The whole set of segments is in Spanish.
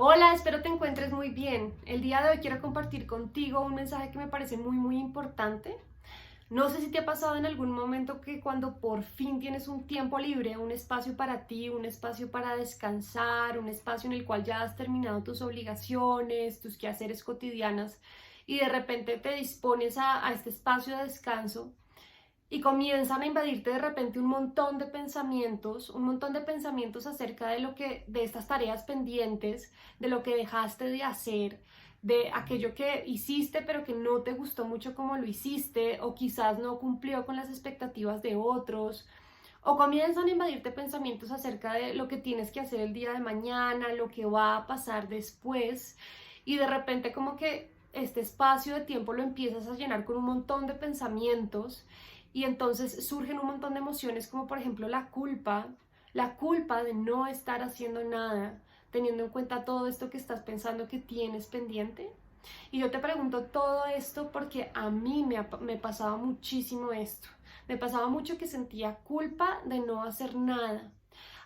Hola, espero te encuentres muy bien. El día de hoy quiero compartir contigo un mensaje que me parece muy importante. No sé si te ha pasado en algún momento que cuando por fin tienes un tiempo libre, un espacio para ti, un espacio para descansar, un espacio en el cual ya has terminado tus obligaciones, tus quehaceres cotidianas y de repente te dispones a este espacio de descanso y comienzan a invadirte de repente un montón de pensamientos acerca de de estas tareas pendientes, de lo que dejaste de hacer, de aquello que hiciste pero que no te gustó mucho como lo hiciste o quizás no cumplió con las expectativas de otros. O comienzan a invadirte pensamientos acerca de lo que tienes que hacer el día de mañana, lo que va a pasar después, y de repente como que este espacio de tiempo lo empiezas a llenar con un montón de pensamientos y entonces surgen un montón de emociones como por ejemplo la culpa de no estar haciendo nada, teniendo en cuenta todo esto que estás pensando que tienes pendiente. Y yo te pregunto todo esto porque a mí me pasaba muchísimo esto. Me pasaba mucho que sentía culpa de no hacer nada.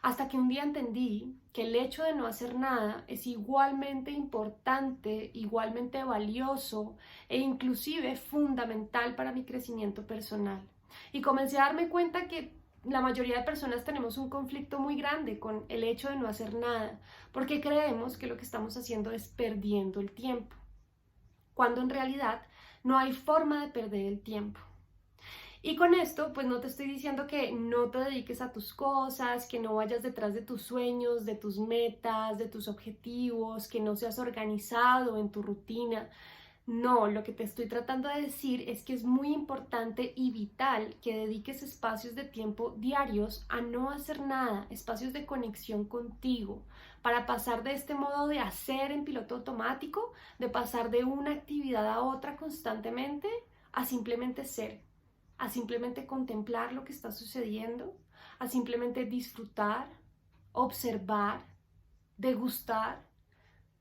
Hasta que un día entendí que el hecho de no hacer nada es igualmente importante, igualmente valioso e inclusive fundamental para mi crecimiento personal. Y comencé a darme cuenta que la mayoría de personas tenemos un conflicto muy grande con el hecho de no hacer nada, porque creemos que lo que estamos haciendo es perdiendo el tiempo, cuando en realidad no hay forma de perder el tiempo. Y con esto, pues no te estoy diciendo que no te dediques a tus cosas, que no vayas detrás de tus sueños, de tus metas, de tus objetivos, que no seas organizado en tu rutina. No, lo que te estoy tratando de decir es que es muy importante y vital que dediques espacios de tiempo diarios a no hacer nada, espacios de conexión contigo, para pasar de este modo de hacer en piloto automático, de pasar de una actividad a otra constantemente, a simplemente ser, a simplemente contemplar lo que está sucediendo, a simplemente disfrutar, observar, degustar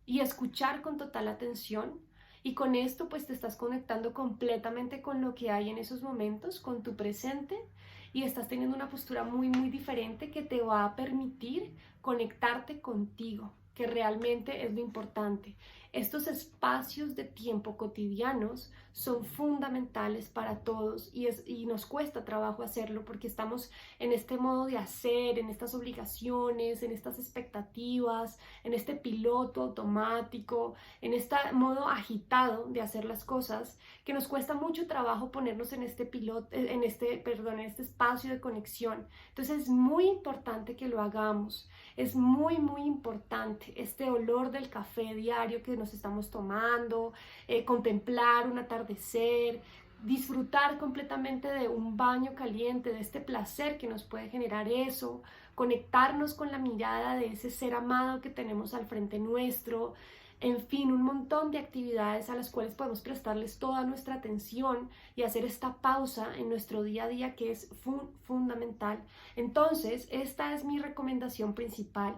y escuchar con total atención. Y con esto pues te estás conectando completamente con lo que hay en esos momentos, con tu presente, y estás teniendo una postura muy diferente que te va a permitir conectarte contigo, que realmente es lo importante. Estos espacios de tiempo cotidianos son fundamentales para todos y nos cuesta trabajo hacerlo porque estamos en este modo de hacer, en estas obligaciones, en estas expectativas, en este piloto automático, en este modo agitado de hacer las cosas, que nos cuesta mucho trabajo ponernos en este en este espacio de conexión. Entonces es muy importante que lo hagamos. Es muy importante este olor del café diario que nos estamos tomando, contemplar un atardecer, disfrutar completamente de un baño caliente, de este placer que nos puede generar eso, conectarnos con la mirada de ese ser amado que tenemos al frente nuestro, en fin, un montón de actividades a las cuales podemos prestarles toda nuestra atención y hacer esta pausa en nuestro día a día que es fundamental. Entonces, esta es mi recomendación principal.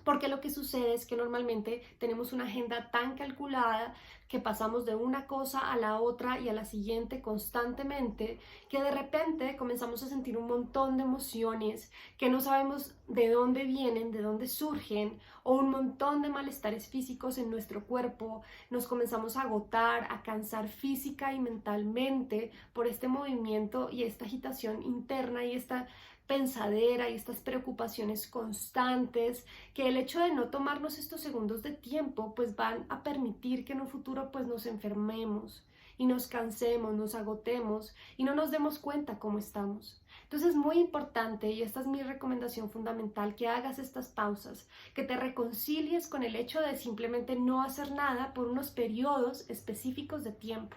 Porque lo que sucede es que normalmente tenemos una agenda tan calculada que pasamos de una cosa a la otra y a la siguiente constantemente, que de repente comenzamos a sentir un montón de emociones que no sabemos de dónde vienen, de dónde surgen, o un montón de malestares físicos en nuestro cuerpo. Nos comenzamos a agotar, a cansar física y mentalmente por este movimiento y esta agitación interna y esta pensadera y estas preocupaciones constantes, que el hecho de no tomarnos estos segundos de tiempo pues van a permitir que en un futuro pues nos enfermemos y nos cansemos, nos agotemos y no nos demos cuenta cómo estamos. Entonces es muy importante, y esta es mi recomendación fundamental, que hagas estas pausas, que te reconcilies con el hecho de simplemente no hacer nada por unos periodos específicos de tiempo,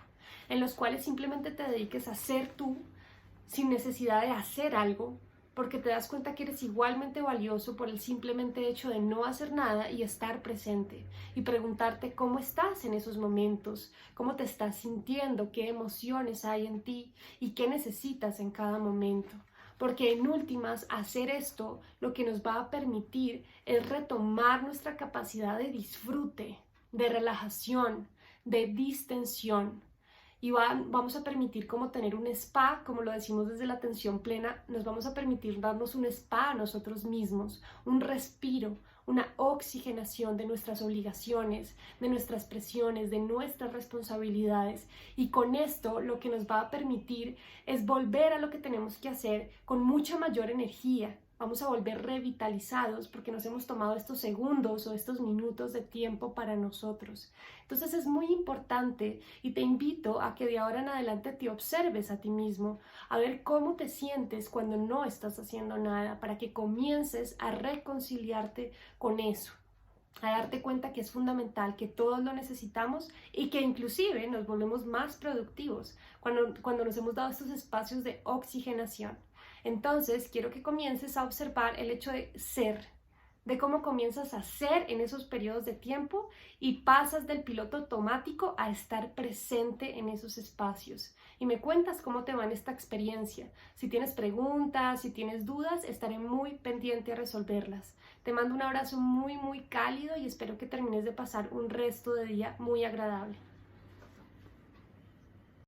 en los cuales simplemente te dediques a ser tú sin necesidad de hacer algo, porque te das cuenta que eres igualmente valioso por el simplemente hecho de no hacer nada y estar presente y preguntarte cómo estás en esos momentos, cómo te estás sintiendo, qué emociones hay en ti y qué necesitas en cada momento. Porque en últimas, hacer esto lo que nos va a permitir es retomar nuestra capacidad de disfrute, de relajación, de distensión, y vamos a permitir como tener un spa, como lo decimos desde la atención plena, nos vamos a permitir darnos un spa a nosotros mismos, un respiro, una oxigenación de nuestras obligaciones, de nuestras presiones, de nuestras responsabilidades. Y con esto lo que nos va a permitir es volver a lo que tenemos que hacer con mucha mayor energía. Vamos a volver revitalizados porque nos hemos tomado estos segundos o estos minutos de tiempo para nosotros. Entonces es muy importante y te invito a que de ahora en adelante te observes a ti mismo, a ver cómo te sientes cuando no estás haciendo nada, para que comiences a reconciliarte con eso, a darte cuenta que es fundamental, que todos lo necesitamos y que inclusive nos volvemos más productivos cuando nos hemos dado estos espacios de oxigenación. Entonces, quiero que comiences a observar el hecho de ser, de cómo comienzas a ser en esos periodos de tiempo y pasas del piloto automático a estar presente en esos espacios. Y me cuentas cómo te va en esta experiencia. Si tienes preguntas, si tienes dudas, estaré muy pendiente a resolverlas. Te mando un abrazo muy, muy cálido y espero que termines de pasar un resto de día muy agradable.